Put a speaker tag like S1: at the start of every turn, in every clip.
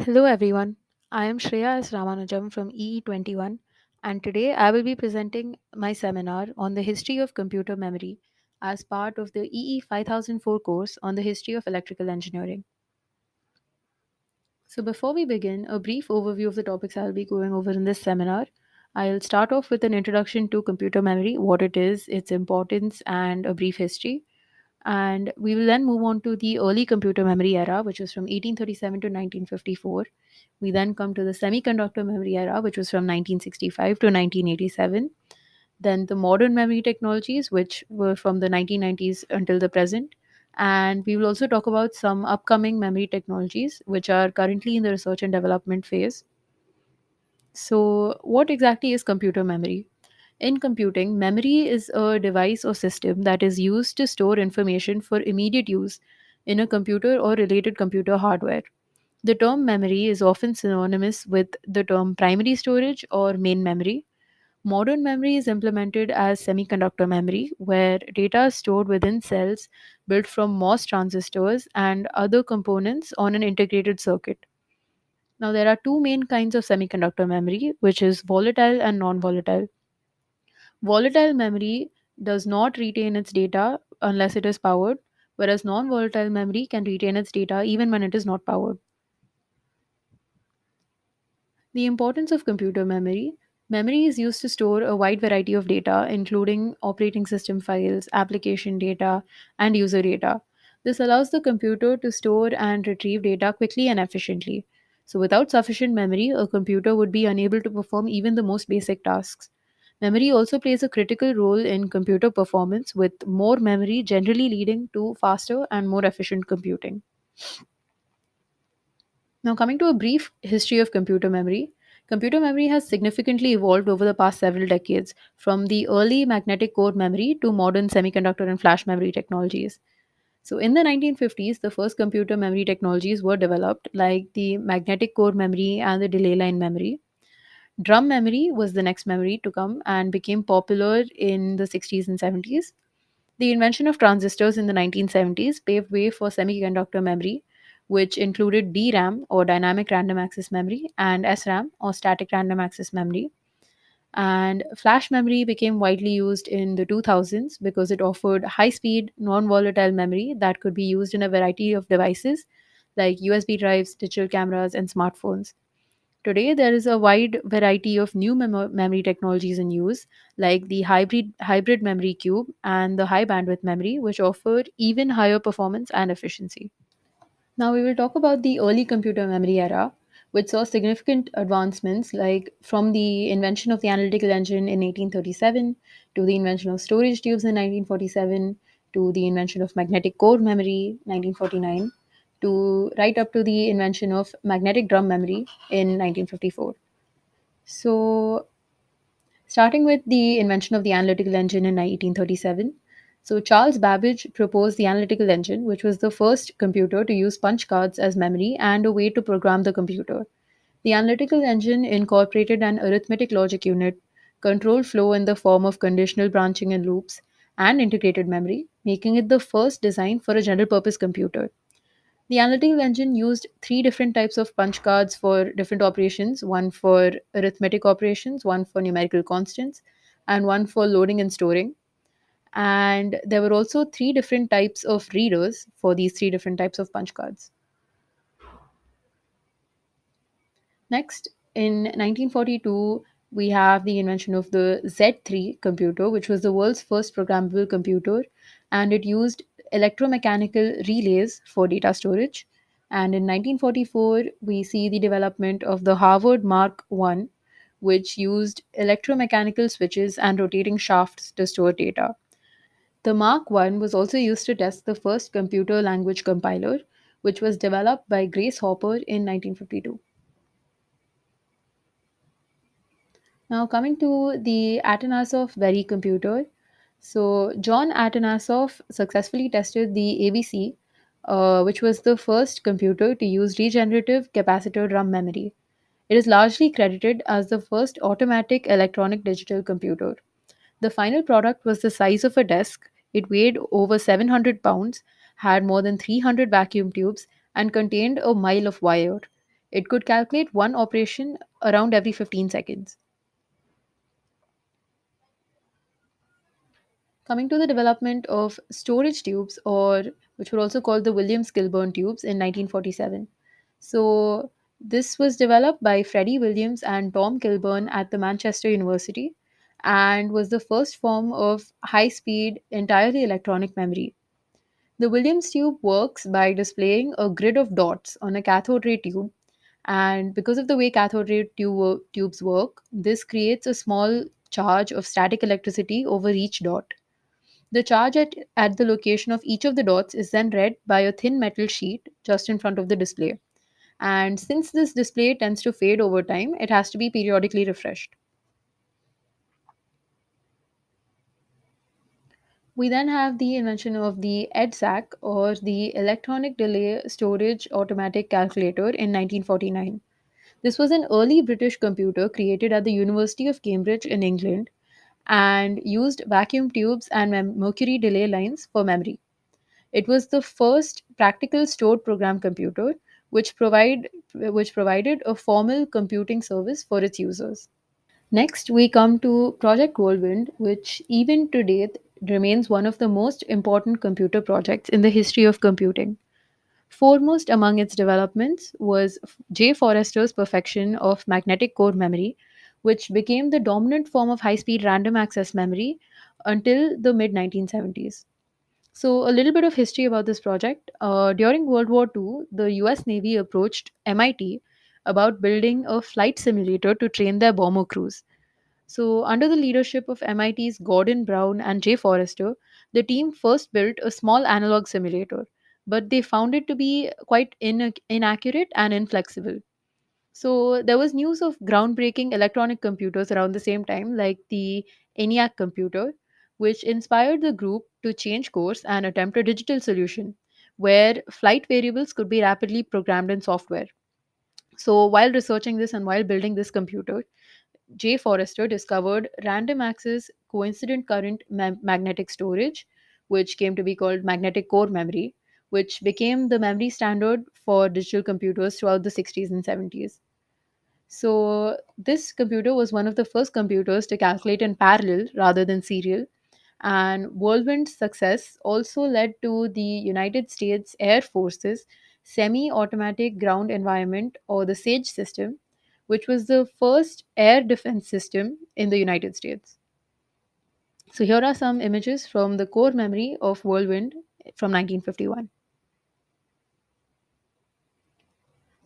S1: Hello everyone. I am Shreya S. Ramanujam from EE21 and today I will be presenting my seminar on the history of computer memory as part of the EE 5004 course on the history of electrical engineering. So before we begin, a brief overview of the topics I will be going over in this seminar. I'll start off with an introduction to computer memory, what it is, its importance and a brief history. And we will then move on to the early computer memory era, which was from 1837 to 1954. We then come to the semiconductor memory era, which was from 1965 to 1987. Then the modern memory technologies, which were from the 1990s until the present. And we will also talk about some upcoming memory technologies, which are currently in the research and development phase. So, what exactly is computer memory? In computing, memory is a device or system that is used to store information for immediate use in a computer or related computer hardware. The term memory is often synonymous with the term primary storage or main memory. Modern memory is implemented as semiconductor memory, where data is stored within cells built from MOS transistors and other components on an integrated circuit. Now, there are two main kinds of semiconductor memory, which is volatile and non volatile. Volatile memory does not retain its data unless it is powered, whereas non volatile memory can retain its data even when it is not powered. The importance of computer memory. Memory is used to store a wide variety of data, including operating system files, application data, and user data. This allows the computer to store and retrieve data quickly and efficiently. So, without sufficient memory, a computer would be unable to perform even the most basic tasks. Memory also plays a critical role in computer performance, with more memory generally leading to faster and more efficient computing. Now, coming to a brief history of computer memory has significantly evolved over the past several decades, from the early magnetic core memory to modern semiconductor and flash memory technologies. So, in the 1950s, the first computer memory technologies were developed, like the magnetic core memory and the delay line memory. Drum memory was the next memory to come and became popular in the 60s and 70s. The invention of transistors in the 1970s paved way for semiconductor memory, which included DRAM or dynamic random access memory and SRAM or static random access memory. And flash memory became widely used in the 2000s because it offered high speed, non volatile memory that could be used in a variety of devices like USB drives, digital cameras, and smartphones. Today, there is a wide variety of new memory technologies in use, like the hybrid memory cube and the high bandwidth memory, which offer even higher performance and efficiency. Now, we will talk about the early computer memory era, which saw significant advancements, like from the invention of the analytical engine in 1837 to the invention of storage tubes in 1947 to the invention of magnetic core memory 1949 to right up to the invention of magnetic drum memory in 1954. So, starting with the invention of the analytical engine in 1837. So, Charles Babbage proposed the analytical engine, which was the first computer to use punch cards as memory and a way to program the computer. The analytical engine incorporated an arithmetic logic unit, control flow in the form of conditional branching and loops, and integrated memory, making it the first design for a general purpose computer. The analytical engine used three different types of punch cards for different operations, one for arithmetic operations, one for numerical constants, and one for loading and storing. And there were also three different types of readers for these three different types of punch cards. Next, in 1942, we have the invention of the Z3 computer, which was the world's first programmable computer, and it used electromechanical relays for data storage. And in 1944, we see the development of the Harvard Mark I, which used electromechanical switches and rotating shafts to store data. The Mark I was also used to test the first computer language compiler, which was developed by Grace Hopper in 1952. Now, coming to the Atanasoff Berry computer. So, John Atanasoff successfully tested the ABC, which was the first computer to use regenerative capacitor drum memory. It is largely credited as the first automatic electronic digital computer. The final product was the size of a desk. It weighed over 700 pounds, had more than 300 vacuum tubes, and contained a mile of wire. It could calculate one operation around every 15 seconds. Coming to the development of storage tubes, or which were also called the Williams-Kilburn tubes, in 1947. So this was developed by Freddie Williams and Tom Kilburn at the Manchester University, and was the first form of high-speed, entirely electronic memory. The Williams tube works by displaying a grid of dots on a cathode ray tube, and because of the way cathode ray tubes work, this creates a small charge of static electricity over each dot. The charge at the location of each of the dots is then read by a thin metal sheet just in front of the display. And since this display tends to fade over time, it has to be periodically refreshed. We then have the invention of the EDSAC, or the Electronic Delay Storage Automatic Calculator, in 1949. This was an early British computer created at the University of Cambridge in England and used vacuum tubes and mercury delay lines for memory. It was the first practical stored program computer which provided a formal computing service for its users. Next, we come to Project Whirlwind, which even to date remains one of the most important computer projects in the history of computing. Foremost among its developments was J. Forrester's perfection of magnetic core memory, which became the dominant form of high speed random access memory until the mid 1970s. So, a little bit of history about this project. During World War II, the US Navy approached MIT about building a flight simulator to train their bomber crews. So, under the leadership of MIT's Gordon Brown and Jay Forrester, the team first built a small analog simulator, but they found it to be quite inaccurate and inflexible. So there was news of groundbreaking electronic computers around the same time, like the ENIAC computer, which inspired the group to change course and attempt a digital solution where flight variables could be rapidly programmed in software. So while researching this and while building this computer, Jay Forrester discovered random access coincident current magnetic storage, which came to be called magnetic core memory, which became the memory standard for digital computers throughout the 60s and 70s. So, this computer was one of the first computers to calculate in parallel rather than serial. And Whirlwind's success also led to the United States Air Force's Semi Automatic Ground Environment, or the SAGE system, which was the first air defense system in the United States. So, here are some images from the core memory of Whirlwind from 1951.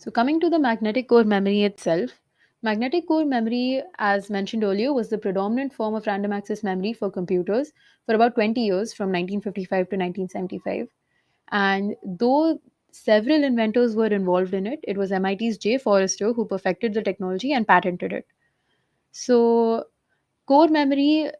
S1: So, coming to the magnetic core memory itself, magnetic core memory, as mentioned earlier, was the predominant form of random access memory for computers for about 20 years from 1955 to 1975. And though several inventors were involved in it, it was MIT's Jay Forrester who perfected the technology and patented it. So, core memory,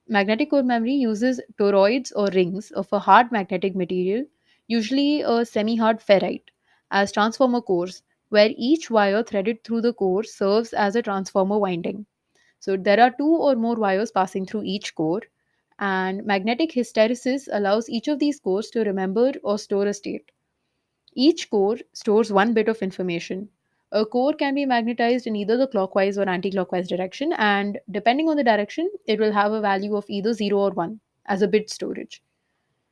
S1: magnetic core memory uses toroids or rings of a hard magnetic material, usually a semi hard ferrite, as transformer cores, where each wire threaded through the core serves as a transformer winding. So there are two or more wires passing through each core, and magnetic hysteresis allows each of these cores to remember or store a state. Each core stores one bit of information. A core can be magnetized in either the clockwise or anti clockwise direction, and depending on the direction, it will have a value of either 0 or 1 as a bit storage.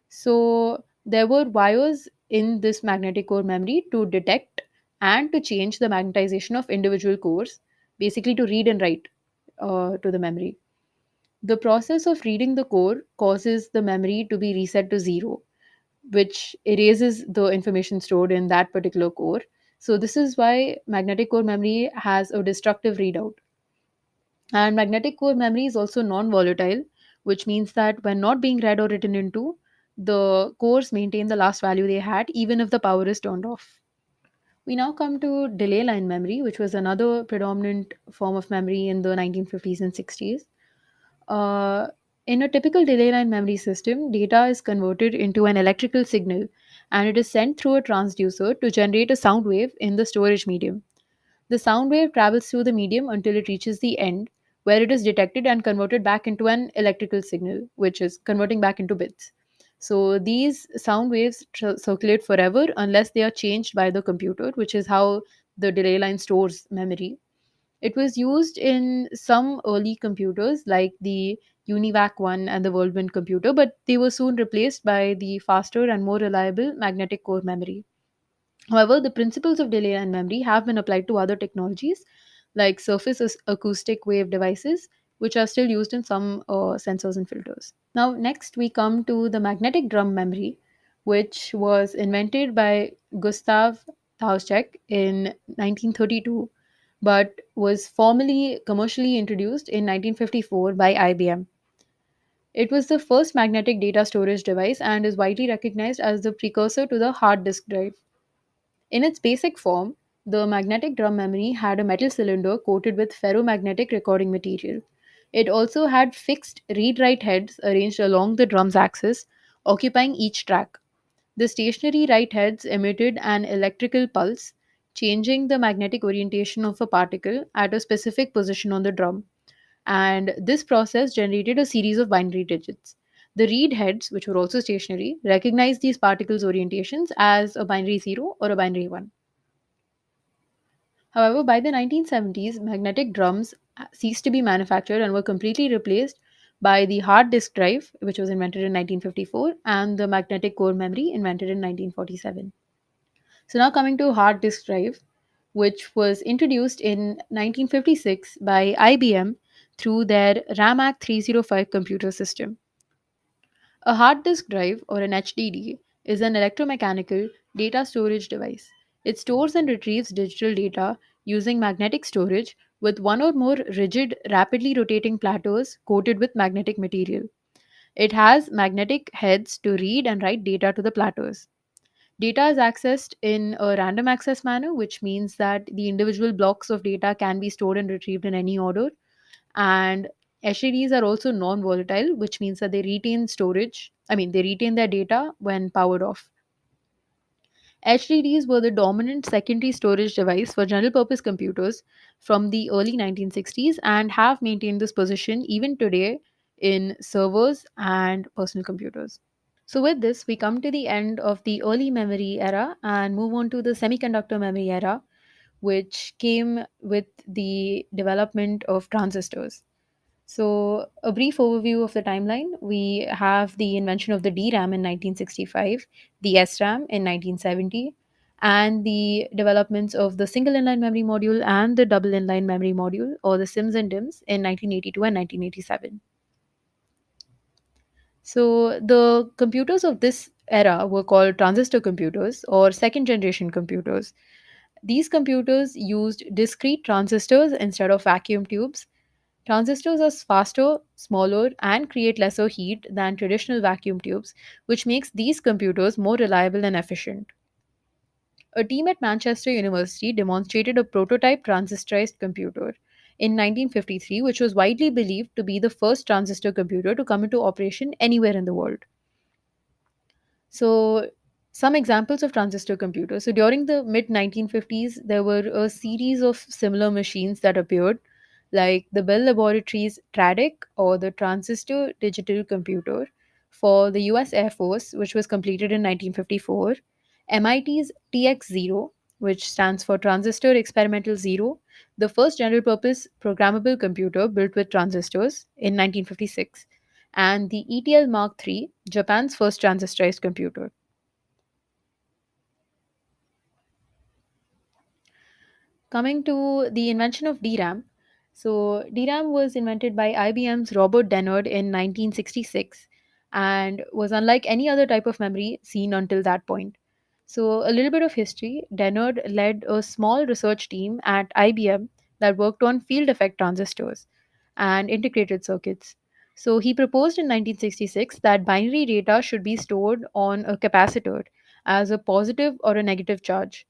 S1: So, there were wires in this magnetic core memory to detect and to change the magnetization of individual cores, basically to read and write to the memory. The process of reading the core causes the memory to be reset to 0, which erases the information stored in that particular core. So, this is why magnetic core memory has a destructive readout. And magnetic core memory is also non volatile, which means that when not being read or written into, the cores maintain the last value they had, even if the power is turned off. We now come to delay line memory, which was another predominant form of memory in the 1950s and 60s. Uh, in a typical delay line memory system, data is converted into an electrical signal and it is sent through a transducer to generate a sound wave in the storage medium. The sound wave travels through the medium until it reaches the end, where it is detected and converted back into an electrical signal, which is converting back into bits. So these sound waves circulate forever unless they are changed by the computer, which is how the delay line stores memory. It was used in some early computers like the UNIVAC 1 and the Whirlwind computer, but they were soon replaced by the faster and more reliable magnetic core memory. However, the principles of delay and memory have been applied to other technologies like surface acoustic wave devices, which are still used in some sensors and filters. Now, next we come to the magnetic drum memory, which was invented by Gustav Tauschek in 1932, but was formally commercially introduced in 1954 by IBM. It was the first magnetic data storage device and is widely recognized as the precursor to the hard disk drive. In its basic form, the magnetic drum memory had a metal cylinder coated with ferromagnetic recording material. It also had fixed read write heads arranged along the drum's axis, occupying each track. The stationary write heads emitted an electrical pulse, changing the magnetic orientation of a particle at a specific position on the drum, and this process generated a series of binary digits. The read heads, which were also stationary, recognized these particles' orientations as a binary 0 or a binary 1. However, by the 1970s, magnetic drums ceased to be manufactured and were completely replaced by the hard disk drive, which was invented in 1954, and the magnetic core memory invented in 1947. So, now coming to hard disk drive, which was introduced in 1956 by IBM through their RAMAC 305 computer system. A hard disk drive, or an HDD, is an electromechanical data storage device. It stores and retrieves digital data using magnetic storage with one or more rigid, rapidly rotating platters coated with magnetic material. It has magnetic heads to read and write data to the platters. Data is accessed in a random access manner, which means that the individual blocks of data can be stored and retrieved in any order. And HDDs are also non volatile, which means that they retain storage, they retain their data when powered off. HDDs were the dominant secondary storage device for general purpose computers from the early 1960s and have maintained this position even today in servers and personal computers. So, with this, we come to the end of the early memory era and move on to the semiconductor memory era, which came with the development of transistors. So, a brief overview of the timeline: we have the invention of the DRAM in 1965, the SRAM in 1970, and the developments of the single inline memory module and the double inline memory module, or the SIMS and DIMMs, in 1982 and 1987. So, the computers of this era were called transistor computers or second generation computers. These computers used discrete transistors instead of vacuum tubes. Transistors are faster, smaller, and create lesser heat than traditional vacuum tubes, which makes these computers more reliable and efficient. A team at Manchester University demonstrated a prototype transistorized computer in 1953, which was widely believed to be the first transistor computer to come into operation anywhere in the world. So, some examples of transistor computers. So, during the mid 1950s, there were a series of similar machines that appeared, like the Bell Laboratories TRADIC, or the Transistor Digital Computer for the US Air Force, which was completed in 1954, MIT's TX0, which stands for Transistor Experimental Zero, the first general purpose programmable computer built with transistors in 1956, and the ETL Mark III, Japan's first transistorized computer. Coming to the invention of DRAM. So, DRAM was invented by IBM's Robert Dennard in 1966 and was unlike any other type of memory seen until that point. So, a little bit of history: Dennard led a small research team at IBM that worked on field effect transistors and integrated circuits. So, he proposed in 1966 that binary data should be stored on a capacitor as a positive or a negative charge.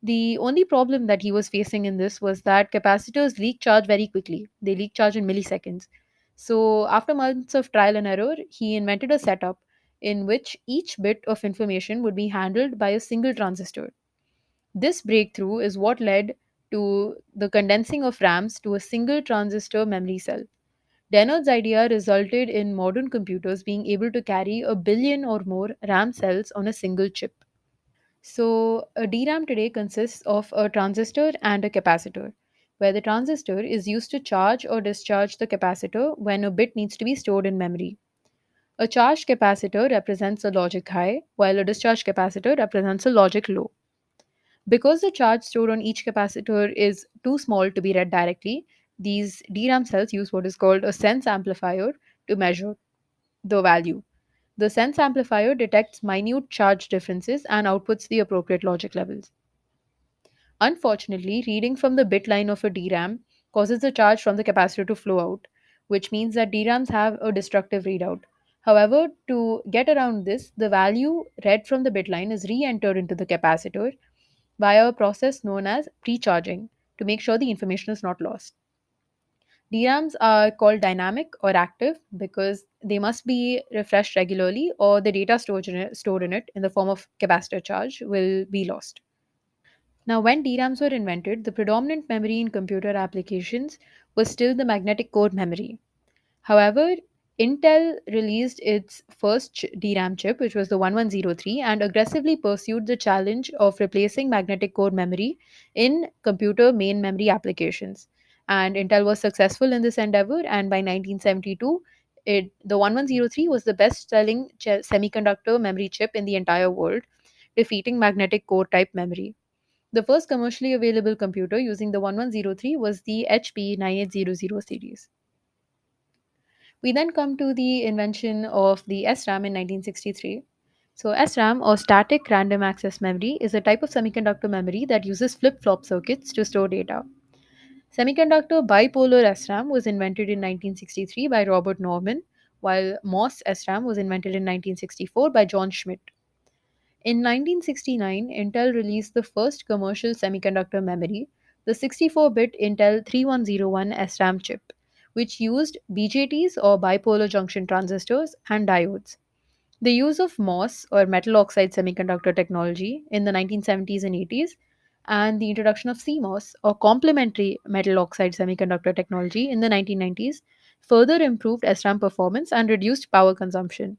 S1: The only problem that he was facing in this was that capacitors leak charge very quickly. They leak charge in milliseconds. So, after months of trial and error, he invented a setup in which each bit of information would be handled by a single transistor. This breakthrough is what led to the condensing of RAMs to a single transistor memory cell. Dennard's idea resulted in modern computers being able to carry a billion or more RAM cells on a single chip. So, a DRAM today consists of a transistor and a capacitor, where the transistor is used to charge or discharge the capacitor when a bit needs to be stored in memory. A charged capacitor represents a logic high, while a discharged capacitor represents a logic low. Because the charge stored on each capacitor is too small to be read directly, these DRAM cells use what is called a sense amplifier to measure the value. The sense amplifier detects minute charge differences and outputs the appropriate logic levels. Unfortunately, reading from the bit line of a DRAM causes the charge from the capacitor to flow out, which means that DRAMs have a destructive readout. However, to get around this, the value read from the bit line is re entered into the capacitor via a process known as pre-charging to make sure the information is not lost. DRAMs are called dynamic or active because they must be refreshed regularly or the data stored in it in the form of capacitor charge will be lost. Now, when DRAMs were invented, the predominant memory in computer applications was still the magnetic core memory. However, Intel released its first DRAM chip, which was the 1103, and aggressively pursued the challenge of replacing magnetic core memory in computer main memory applications. And Intel was successful in this endeavor, and by 1972, the 1103 was the best selling semiconductor memory chip in the entire world, defeating magnetic core type memory. The first commercially available computer using the 1103 was the HP 9800 series. We then come to the invention of the SRAM in 1963. So, SRAM or static random access memory is a type of semiconductor memory that uses flip flop circuits to store data. Semiconductor bipolar SRAM was invented in 1963 by Robert Norman, while MOS SRAM was invented in 1964 by John Schmidt. In 1969, Intel released the first commercial semiconductor memory, the 64-bit Intel 3101 SRAM chip, which used BJTs or bipolar junction transistors and diodes. The use of MOS or metal oxide semiconductor technology in the 1970s and 80s and the introduction of CMOS or complementary metal oxide semiconductor technology in the 1990s further improved SRAM performance and reduced power consumption.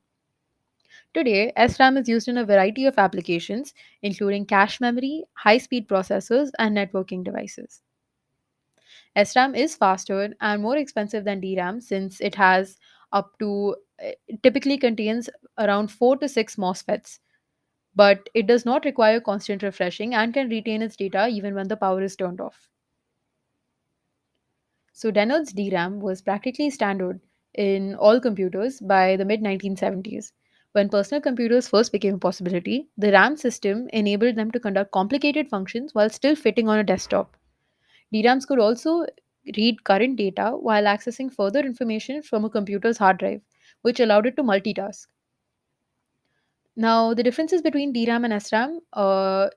S1: Today, SRAM is used in a variety of applications, including cache memory, high speed processors, and networking devices. SRAM is faster and more expensive than DRAM since it has up to typically contains around 4 to 6 MOSFETs, but it does not require constant refreshing and can retain its data even when the power is turned off. So Dennard's DRAM was practically standard in all computers by the mid 1970s. When personal computers first became a possibility, the RAM system enabled them to conduct complicated functions while still fitting on a desktop. DRAMs could also read current data while accessing further information from a computer's hard drive, which allowed it to multitask. Now, the differences between DRAM and SRAM,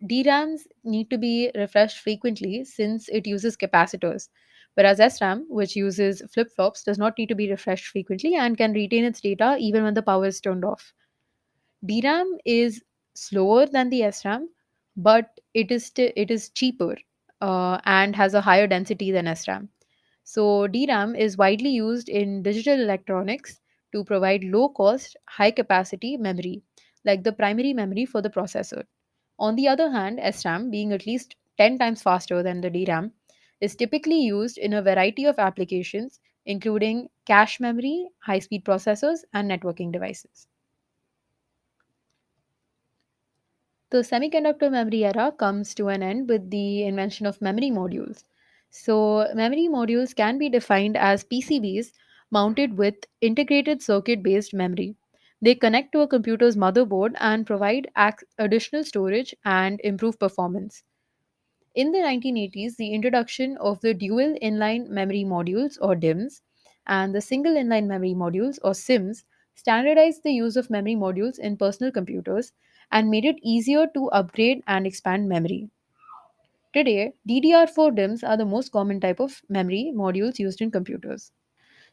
S1: DRAMs need to be refreshed frequently since it uses capacitors, whereas SRAM, which uses flip flops, does not need to be refreshed frequently and can retain its data even when the power is turned off. DRAM is slower than the SRAM, but it is cheaper and has a higher density than SRAM. So, DRAM is widely used in digital electronics to provide low cost, high capacity memory, like the primary memory for the processor. On the other hand, SRAM, being at least 10 times faster than the DRAM, is typically used in a variety of applications, including cache memory, high speed processors, and networking devices. The semiconductor memory era comes to an end with the invention of memory modules. So, memory modules can be defined as PCBs mounted with integrated circuit based memory. They connect to a computer's motherboard and provide additional storage and improve performance. In the 1980s, the introduction of the dual inline memory modules or DIMMs and the single inline memory modules or SIMs standardized the use of memory modules in personal computers and made it easier to upgrade and expand memory. Today, DDR4 DIMMs are the most common type of memory modules used in computers.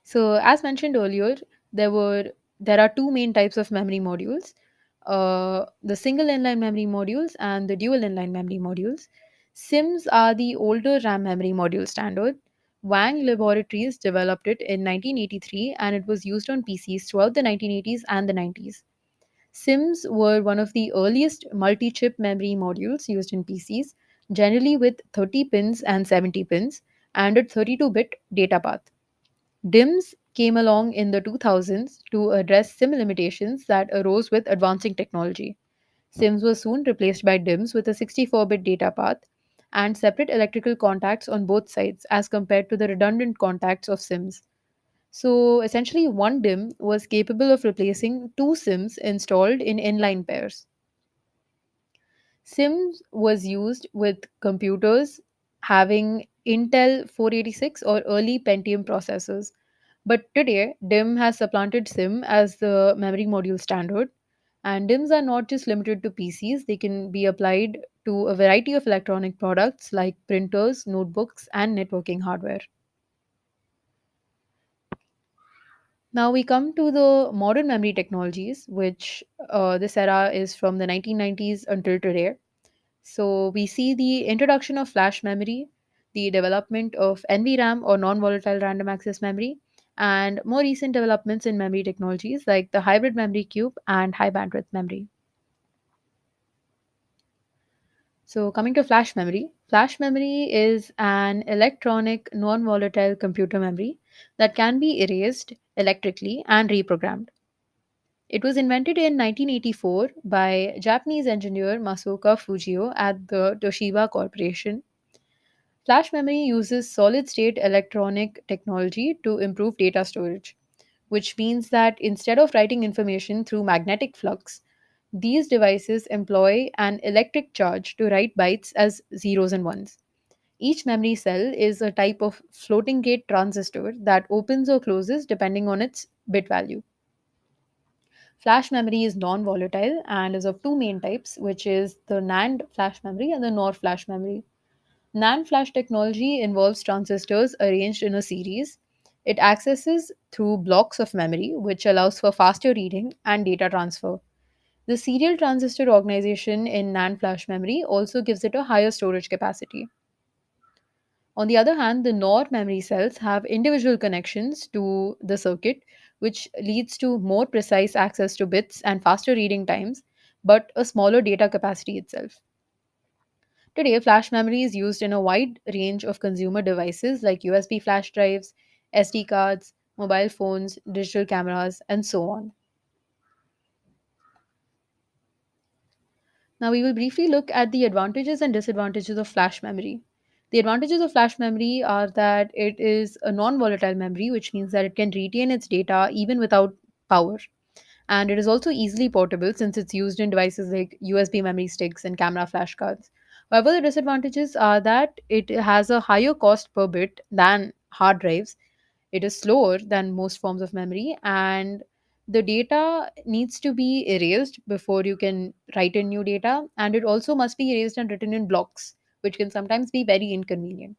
S1: So, as mentioned earlier, there are two main types of memory modules: the single inline memory modules and the dual inline memory modules. SIMs are the older RAM memory module standard. Wang Laboratories developed it in 1983, and it was used on PCs throughout the 1980s and the 90s. SIMs were one of the earliest multi chip memory modules used in PCs, generally with 30 pins and 70 pins, and a 32-bit data path. DIMMs came along in the 2000s to address SIM limitations that arose with advancing technology. SIMs were soon replaced by DIMMs with a 64-bit data path and separate electrical contacts on both sides as compared to the redundant contacts of SIMs. So essentially, one DIMM was capable of replacing two SIMs installed in inline pairs. SIMs was used with computers having Intel 486 or early Pentium processors. But today, DIMM has supplanted SIM as the memory module standard. And DIMMs are not just limited to PCs, they can be applied to a variety of electronic products like printers, notebooks, and networking hardware. Now we come to the modern memory technologies, which this era is from the 1990s until today. So we see the introduction of flash memory, the development of NVRAM or non volatile random access memory, and more recent developments in memory technologies like the hybrid memory cube and high bandwidth memory. So, coming to flash memory is an electronic non volatile computer memory that can be erased electrically and reprogrammed. It was invented in 1984 by Japanese engineer Masaoka Fujio at the Toshiba Corporation. Flash memory uses solid state electronic technology to improve data storage, which means that instead of writing information through magnetic flux, these devices employ an electric charge to write bytes as zeros and ones. Each memory cell is a type of floating gate transistor that opens or closes depending on its bit value. Flash memory is non volatile and is of two main types, which is the NAND flash memory and the NOR flash memory. NAND flash technology involves transistors arranged in a series. It accesses through blocks of memory, which allows for faster reading and data transfer. The serial transistor organization in NAND flash memory also gives it a higher storage capacity. On the other hand, the NOR memory cells have individual connections to the circuit, which leads to more precise access to bits and faster reading times, but a smaller data capacity itself. Today, flash memory is used in a wide range of consumer devices like USB flash drives, SD cards, mobile phones, digital cameras, and so on. Now, we will briefly look at the advantages and disadvantages of flash memory. The advantages of flash memory are that it is a non volatile memory, which means that it can retain its data even without power. And it is also easily portable since it's used in devices like USB memory sticks and camera flash cards. However, the disadvantages are that it has a higher cost per bit than hard drives. It is slower than most forms of memory, and the data needs to be erased before you can write in new data, and it also must be erased and written in blocks, which can sometimes be very inconvenient.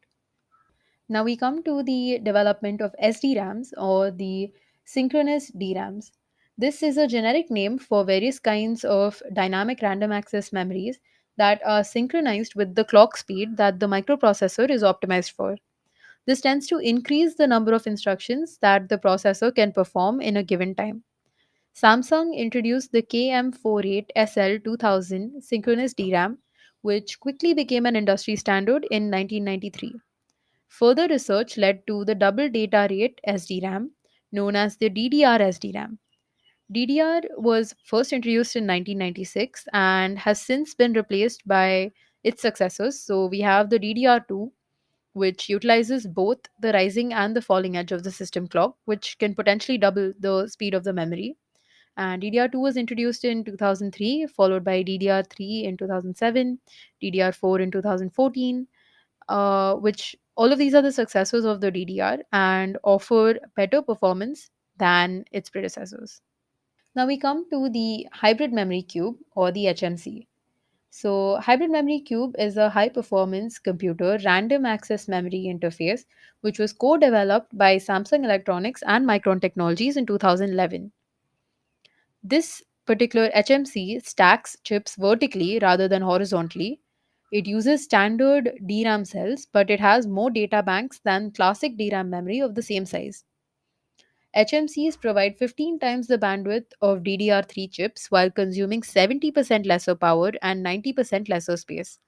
S1: Now we come to the development of SDRAMs or the synchronous DRAMs. This is a generic name for various kinds of dynamic random access memories that are synchronized with the clock speed that the microprocessor is optimized for. This tends to increase the number of instructions that the processor can perform in a given time. Samsung introduced the KM48SL2000 synchronous DRAM, which quickly became an industry standard in 1993. Further research led to the double data rate SDRAM, known as the DDR SDRAM. DDR was first introduced in 1996 and has since been replaced by its successors. So we have the DDR2, which utilizes both the rising and the falling edge of the system clock, which can potentially double the speed of the memory. And DDR2 was introduced in 2003, followed by DDR3 in 2007, DDR4 in 2014, which all of these are the successors of the DDR and offer better performance than its predecessors. Now we come to the hybrid memory cube or the HMC. So, hybrid memory cube is a high performance computer random access memory interface which was co developed by Samsung Electronics and Micron Technologies in 2011. This particular HMC stacks chips vertically rather than horizontally. It uses standard DRAM cells, but it has more data banks than classic DRAM memory of the same size. HMCs provide 15 times the bandwidth of DDR3 chips while consuming 70% lesser power and 90% lesser space.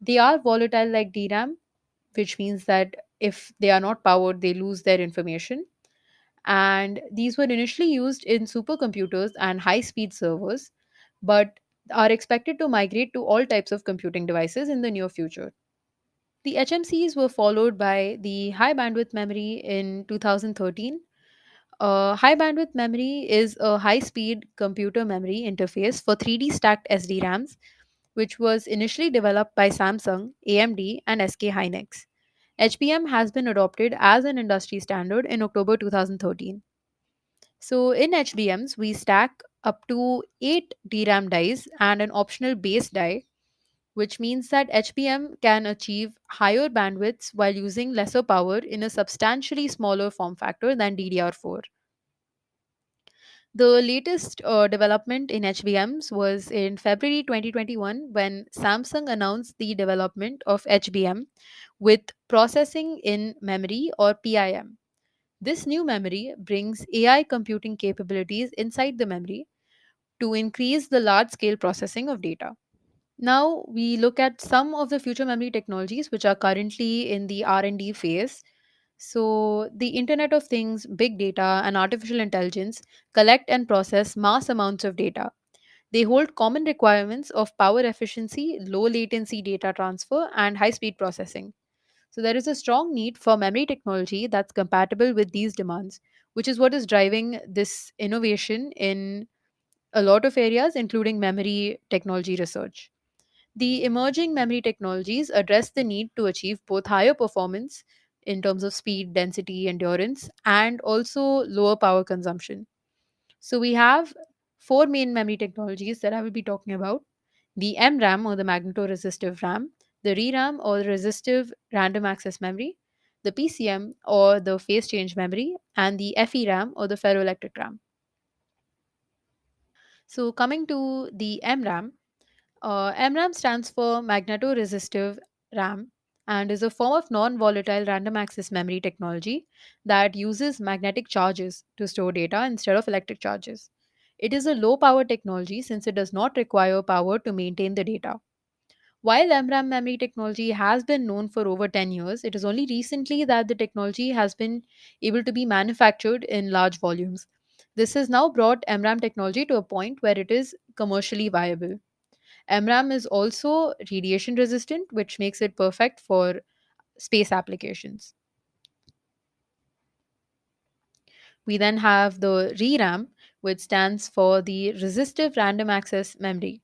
S1: They are volatile like DRAM, which means that if they are not powered, they lose their information. And these were initially used in supercomputers and high speed servers, but are expected to migrate to all types of computing devices in the near future. The HMCs were followed by the high bandwidth memory in 2013. High bandwidth memory is a high speed computer memory interface for 3D stacked SDRAMs, which was initially developed by Samsung, AMD, and SK Hynix. HBM has been adopted as an industry standard in October 2013. So, in HBMs, we stack up to 8 DRAM dies and an optional base die, which means that HBM can achieve higher bandwidths while using lesser power in a substantially smaller form factor than DDR4. The latest development in HBMs was in February 2021 when Samsung announced the development of HBM with processing in memory or PIM. This new memory brings AI computing capabilities inside the memory to increase the large scale processing of data. Now we look at some of the future memory technologies which are currently in the R&D phase. So the Internet of Things, big data and artificial intelligence collect and process mass amounts of data. They hold common requirements of power efficiency, low latency data transfer and high speed processing. So there is a strong need for memory technology that's compatible with these demands, which is what is driving this innovation in a lot of areas including memory technology research. The emerging memory technologies address the need to achieve both higher performance in terms of speed, density, endurance, and also lower power consumption. So we have four main memory technologies that I will be talking about: the MRAM or the magnetoresistive RAM, the ReRAM or the resistive random access memory, the PCM or the phase change memory, and the FERAM or the ferroelectric RAM. So coming to the MRAM, MRAM stands for magnetoresistive RAM and is a form of non volatile random access memory technology that uses magnetic charges to store data instead of electric charges. It is a low power technology since it does not require power to maintain the data. While MRAM memory technology has been known for over 10 years, it is only recently that the technology has been able to be manufactured in large volumes. This has now brought MRAM technology to a point where it is commercially viable. MRAM is also radiation resistant, which makes it perfect for space applications. We then have the ReRAM, which stands for the resistive random access memory.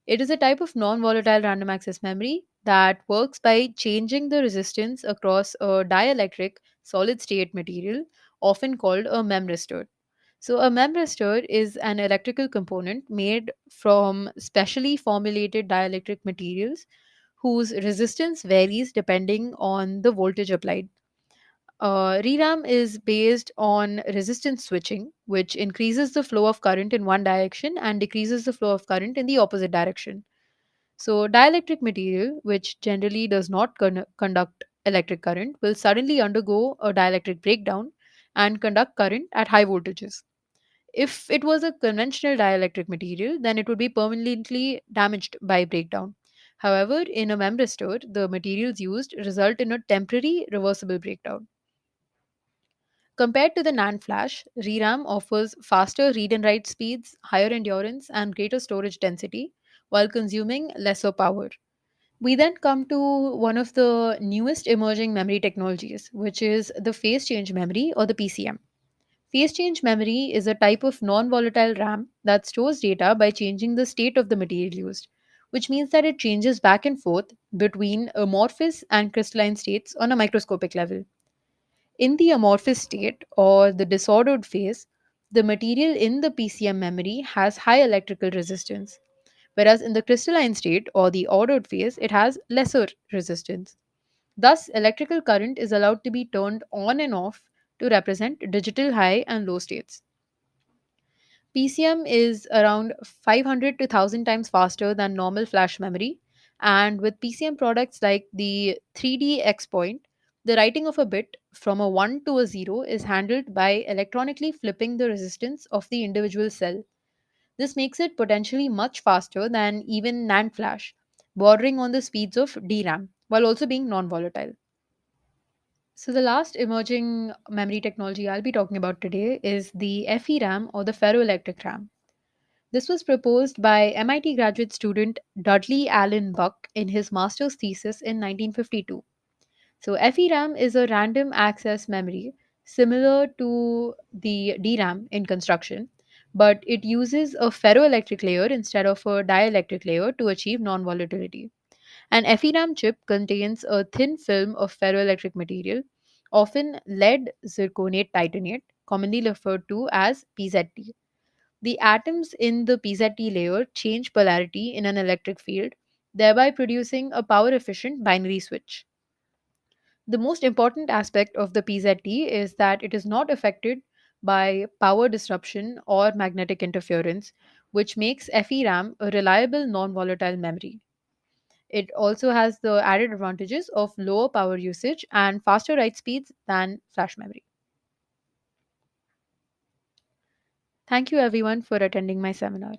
S1: It is a type of non volatile random access memory that works by changing the resistance across a dielectric solid state material, often called a memristor. So, a memristor is an electrical component made from specially formulated dielectric materials whose resistance varies depending on the voltage applied. ReRAM is based on resistance switching, which increases the flow of current in one direction and decreases the flow of current in the opposite direction. So, dielectric material, which generally does not conduct electric current, will suddenly undergo a dielectric breakdown and conduct current at high voltages. If it was a conventional dielectric material, then it would be permanently damaged by breakdown. However, in a memristor, the materials used result in a temporary reversible breakdown. Compared to the NAND flash, ReRAM offers faster read and write speeds, higher endurance, and greater storage density while consuming lesser power. We then come to one of the newest emerging memory technologies, which is the phase change memory or the PCM. Phase change memory is a type of non volatile RAM that stores data by changing the state of the material used, which means that it changes back and forth between amorphous and crystalline states on a microscopic level. In the amorphous state or the disordered phase, the material in the PCM memory has high electrical resistance, whereas in the crystalline state or the ordered phase, it has lesser resistance. Thus, electrical current is allowed to be turned on and off to represent digital high and low states. PCM is around 500 to 1000 times faster than normal flash memory, and with PCM products like the 3D X Point, The writing of a bit from a 1 to a 0 is handled by electronically flipping the resistance of the individual cell. This makes it potentially much faster than even NAND flash, bordering on the speeds of DRAM, while also being non volatile. So, the last emerging memory technology I'll be talking about today is the FE RAM or the ferroelectric RAM. This was proposed by MIT graduate student Dudley Allen Buck in his master's thesis in 1952. So, FERAM is a random access memory similar to the DRAM in construction, but it uses a ferroelectric layer instead of a dielectric layer to achieve non volatility. An FERAM chip contains a thin film of ferroelectric material, often lead zirconate titanate, commonly referred to as PZT. The atoms in the PZT layer change polarity in an electric field, thereby producing a power efficient binary switch. The most important aspect of the PZT is that it is not affected by power disruption or magnetic interference, which makes FERAM a reliable non volatile memory. It also has the added advantages of lower power usage and faster write speeds than flash memory. Thank you everyone for attending my seminar.